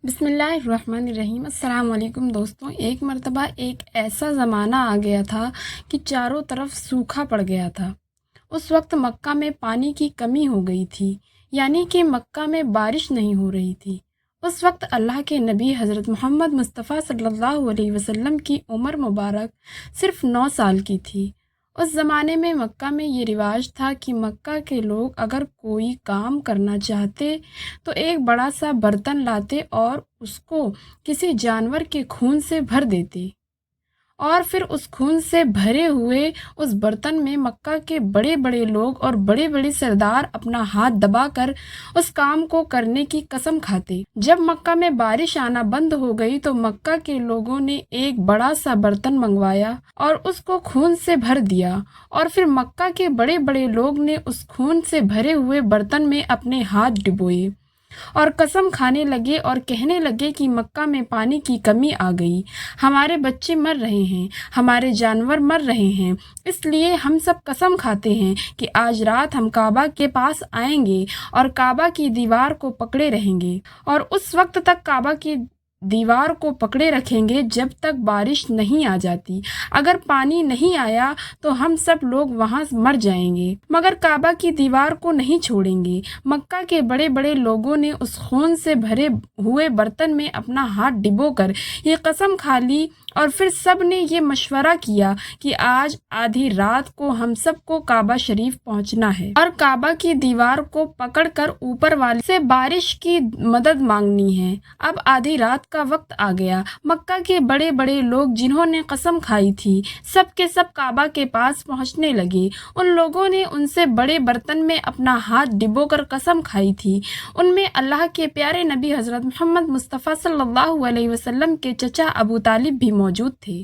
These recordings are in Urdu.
بسم اللہ الرحمن الرحیم۔ السلام علیکم دوستوں۔ ایک مرتبہ ایک ایسا زمانہ آ گیا تھا کہ چاروں طرف سوکھا پڑ گیا تھا۔ اس وقت مکہ میں پانی کی کمی ہو گئی تھی، یعنی کہ مکہ میں بارش نہیں ہو رہی تھی۔ اس وقت اللہ کے نبی حضرت محمد مصطفیٰ صلی اللہ علیہ وسلم کی عمر مبارک صرف 9 سال کی تھی۔ اس زمانے میں مکہ میں یہ رواج تھا کہ مکہ کے لوگ اگر کوئی کام کرنا چاہتے تو ایک بڑا سا برتن لاتے اور اس کو کسی جانور کے خون سے بھر دیتے، اور پھر اس خون سے بھرے ہوئے اس برتن میں مکہ کے بڑے بڑے لوگ اور بڑے بڑے سردار اپنا ہاتھ دبا کر اس کام کو کرنے کی قسم کھاتے۔ جب مکہ میں بارش آنا بند ہو گئی تو مکہ کے لوگوں نے ایک بڑا سا برتن منگوایا اور اس کو خون سے بھر دیا، اور پھر مکہ کے بڑے بڑے لوگ نے اس خون سے بھرے ہوئے برتن میں اپنے ہاتھ ڈبوئے اور قسم کھانے لگے اور کہنے لگے کہ مکہ میں پانی کی کمی آ گئی، ہمارے بچے مر رہے ہیں، ہمارے جانور مر رہے ہیں، اس لیے ہم سب قسم کھاتے ہیں کہ آج رات ہم کعبہ کے پاس آئیں گے اور کعبہ کی دیوار کو پکڑے رہیں گے، اور اس وقت تک کعبہ کی دیوار کو پکڑے رکھیں گے جب تک بارش نہیں آ جاتی۔ اگر پانی نہیں آیا تو ہم سب لوگ وہاں مر جائیں گے، مگر کعبہ کی دیوار کو نہیں چھوڑیں گے۔ مکہ کے بڑے بڑے لوگوں نے اس خون سے بھرے ہوئے برتن میں اپنا ہاتھ ڈبو کر یہ قسم کھا لی، اور پھر سب نے یہ مشورہ کیا کہ آج آدھی رات کو ہم سب کو کعبہ شریف پہنچنا ہے اور کعبہ کی دیوار کو پکڑ کر اوپر والے سے بارش کی مدد مانگنی ہے۔ اب آدھی رات کا وقت آ گیا۔ مکہ کے بڑے بڑے لوگ جنہوں نے قسم کھائی تھی سب کے سب کعبہ کے پاس پہنچنے لگے۔ ان لوگوں نے ان سے بڑے برتن میں اپنا ہاتھ ڈبو کر قسم کھائی تھی۔ ان میں اللہ کے پیارے نبی حضرت محمد مصطفیٰ صلی اللہ علیہ وسلم کے چچا ابو طالب بھی موجود تھے۔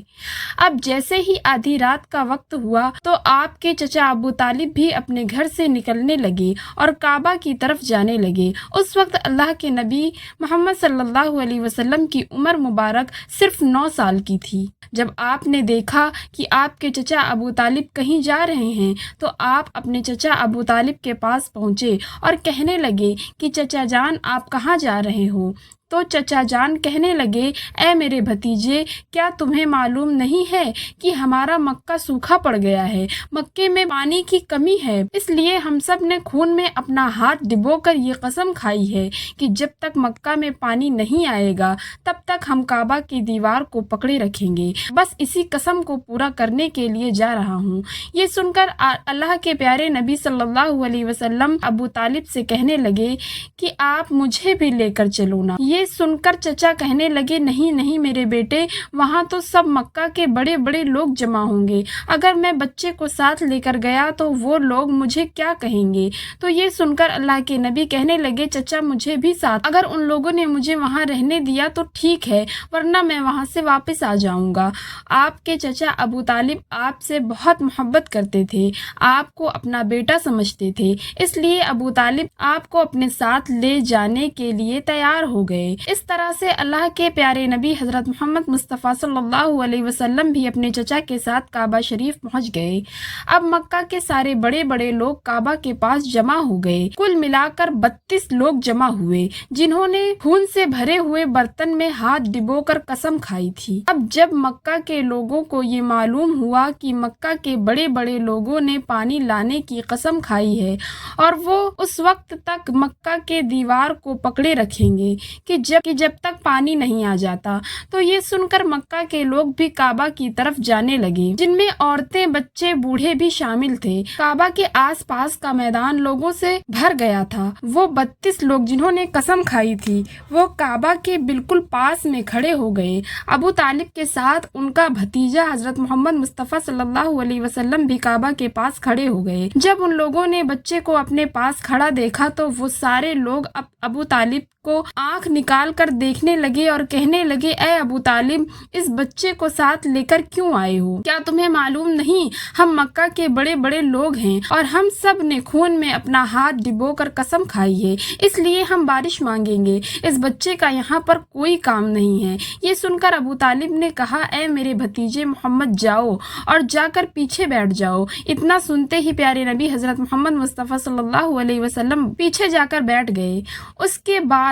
اب جیسے ہی آدھی رات کا وقت ہوا تو آپ کے چچا ابو طالب بھی اپنے گھر سے نکلنے لگے اور کعبہ کی طرف جانے لگے۔ اس وقت اللہ کے نبی محمد صلی اللہ علیہ وسلم کی عمر مبارک صرف 9 سال کی تھی۔ جب آپ نے دیکھا کہ آپ کے چچا ابو طالب کہیں جا رہے ہیں تو آپ اپنے چچا ابو طالب کے پاس پہنچے اور کہنے لگے کہ چچا جان آپ کہاں جا رہے ہو؟ تو چچا جان کہنے لگے، اے میرے بھتیجے، کیا تمہیں معلوم نہیں ہے کہ ہمارا مکہ سوکھا پڑ گیا ہے، مکے میں پانی کی کمی ہے، اس لیے ہم سب نے خون میں اپنا ہاتھ ڈبو کر یہ قسم کھائی ہے کہ جب تک مکہ میں پانی نہیں آئے گا تب تک ہم کعبہ کی دیوار کو پکڑے رکھیں گے، بس اسی قسم کو پورا کرنے کے لیے جا رہا ہوں۔ یہ سن کر اللہ کے پیارے نبی صلی اللہ علیہ وسلم ابو طالب سے کہنے لگے کہ آپ مجھے بھی لے کر چلو نا۔ یہ سن کر چچا کہنے لگے، نہیں نہیں میرے بیٹے، وہاں تو سب مکہ کے بڑے بڑے لوگ جمع ہوں گے، اگر میں بچے کو ساتھ لے کر گیا تو وہ لوگ مجھے کیا کہیں گے؟ تو یہ سن کر اللہ کے نبی کہنے لگے، چچا مجھے بھی ساتھ، اگر ان لوگوں نے مجھے وہاں رہنے دیا تو ٹھیک ہے، ورنہ میں وہاں سے واپس آ جاؤں گا۔ آپ کے چچا ابو طالب آپ سے بہت محبت کرتے تھے، آپ کو اپنا بیٹا سمجھتے تھے، اس لیے ابو طالب آپ کو اپنے ساتھ لے جانے کے لیے تیار ہو گئے۔ اس طرح سے اللہ کے پیارے نبی حضرت محمد مصطفیٰ صلی اللہ علیہ وسلم بھی اپنے چچا کے ساتھ کعبہ شریف پہنچ گئے۔ اب مکہ کے سارے بڑے بڑے لوگ کعبہ کے پاس جمع ہو گئے۔ کل ملا کر 32 لوگ جمع ہوئے جنہوں نے خون سے بھرے ہوئے برتن میں ہاتھ ڈبو کر قسم کھائی تھی۔ اب جب مکہ کے لوگوں کو یہ معلوم ہوا کہ مکہ کے بڑے بڑے لوگوں نے پانی لانے کی قسم کھائی ہے اور وہ اس وقت تک مکہ کے دیوار کو پکڑے رکھیں گے کہ جب تک پانی نہیں آ جاتا، تو یہ سن کر مکہ کے لوگ بھی کعبہ کی طرف جانے لگے، جن میں عورتیں، بچے، بوڑھے بھی شامل تھے۔ کعبہ کے آس پاس کا میدان لوگوں سے بھر گیا تھا۔ وہ 32 لوگ جنہوں نے قسم کھائی تھی وہ کعبہ کے بالکل پاس میں کھڑے ہو گئے۔ ابو طالب کے ساتھ ان کا بھتیجا حضرت محمد مصطفیٰ صلی اللہ علیہ وسلم بھی کعبہ کے پاس کھڑے ہو گئے۔ جب ان لوگوں نے بچے کو اپنے پاس کھڑا دیکھا تو وہ سارے لوگ ابو طالب کو آنکھ نکال کر دیکھنے لگے اور کہنے لگے، اے ابو طالب، اس بچے کو ساتھ لے کر کیوں آئے ہو؟ کیا تمہیں معلوم نہیں ہم مکہ کے بڑے بڑے لوگ ہیں اور ہم سب نے خون میں اپنا ہاتھ ڈبو کر قسم کھائی ہے، اس لیے ہم بارش مانگیں گے، اس بچے کا یہاں پر کوئی کام نہیں ہے۔ یہ سن کر ابو طالب نے کہا، اے میرے بھتیجے محمد، جاؤ اور جا کر پیچھے بیٹھ جاؤ۔ اتنا سنتے ہی پیارے نبی حضرت محمد مصطفیٰ صلی اللہ علیہ وسلم پیچھے جا کر بیٹھ گئے۔ اس کے بعد